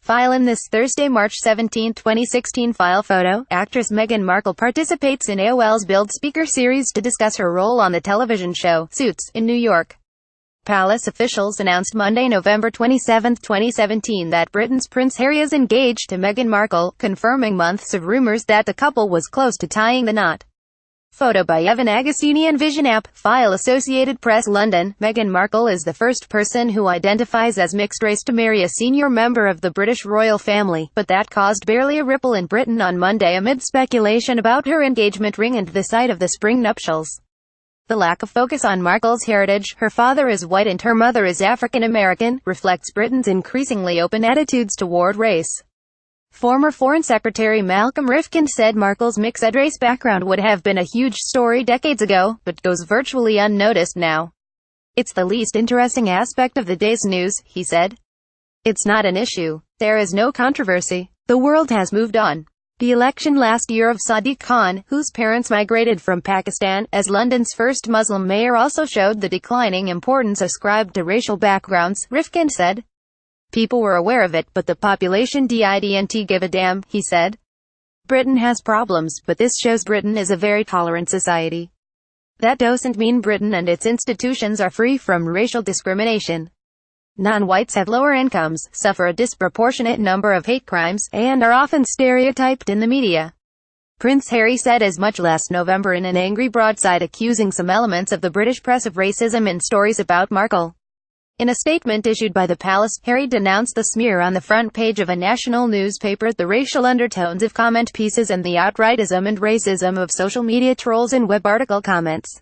File in this Thursday, March 17, 2016 file photo. Actress Meghan Markle participates in AOL's Build Speaker series to discuss her role on the television show Suits, in New York. Palace officials announced Monday, November 27, 2017 that Britain's Prince Harry is engaged to Meghan Markle, confirming months of rumors that the couple was close to tying the knot. Photo by Evan AgostiniInvisionAP. File Associated Press, London. Meghan Markle is the first person who identifies as mixed race to marry a senior member of the British royal family, but that caused barely a ripple in Britain on Monday amid speculation about her engagement ring and the site of the spring nuptials. The lack of focus on Markle's heritage, her father is white and her mother is African American, reflects Britain's increasingly open attitudes toward race. Former Foreign Secretary Malcolm Rifkind said Markle's mixed-race background would have been a huge story decades ago, but goes virtually unnoticed now. "It's the least interesting aspect of the day's news," he said. "It's not an issue. There is no controversy. The world has moved on." The election last year of Sadiq Khan, whose parents migrated from Pakistan, as London's first Muslim mayor also showed the declining importance ascribed to racial backgrounds, Rifkind said. "People were aware of it, but the population didn't give a damn," he said. "Britain has problems, but this shows Britain is a very tolerant society. That doesn't mean Britain and its institutions are free from racial discrimination. Non-whites have lower incomes, suffer a disproportionate number of hate crimes, and are often stereotyped in the media." Prince Harry said as much last November in an angry broadside accusing some elements of the British press of racism in stories about Markle. In a statement issued by the palace, Harry denounced the smear on the front page of a national newspaper, the racial undertones of comment pieces and the outrightism and racism of social media trolls and web article comments.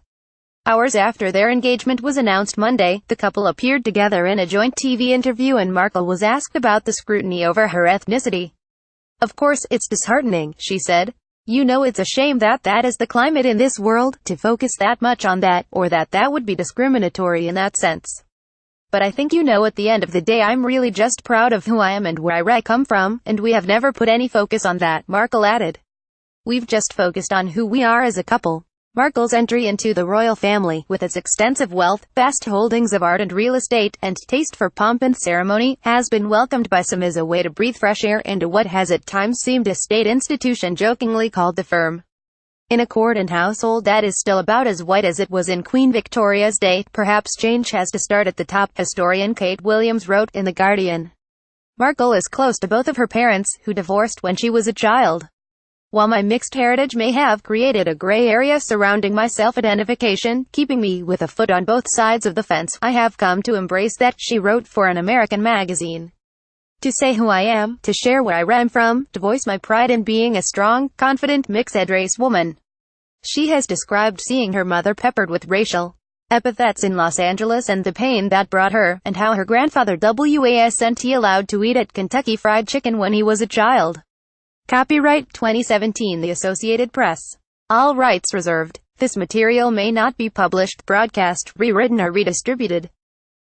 Hours after their engagement was announced Monday, the couple appeared together in a joint TV interview and Markle was asked about the scrutiny over her ethnicity. "Of course, it's disheartening," she said. "You know, it's a shame that is the climate in this world, to focus that much on that, or that would be discriminatory in that sense. But I think at the end of the day I'm really just proud of who I am and where I come from, and we have never put any focus on that," Markle added. "We've just focused on who we are as a couple." Markle's entry into the royal family, with its extensive wealth, vast holdings of art and real estate, and taste for pomp and ceremony, has been welcomed by some as a way to breathe fresh air into what has at times seemed a state institution, jokingly called the firm. "In a court and household that is still about as white as it was in Queen Victoria's day, perhaps change has to start at the top," historian Kate Williams wrote in The Guardian. Markle is close to both of her parents, who divorced when she was a child. "While my mixed heritage may have created a gray area surrounding my self-identification, keeping me with a foot on both sides of the fence, I have come to embrace that," she wrote for an American magazine. "To say who I am, to share where I am from, to voice my pride in being a strong, confident, mixed-race woman." She has described seeing her mother peppered with racial epithets in Los Angeles and the pain that brought her, and how her grandfather wasn't allowed to eat at Kentucky Fried Chicken when he was a child. Copyright 2017 The Associated Press. All rights reserved. This material may not be published, broadcast, rewritten or redistributed.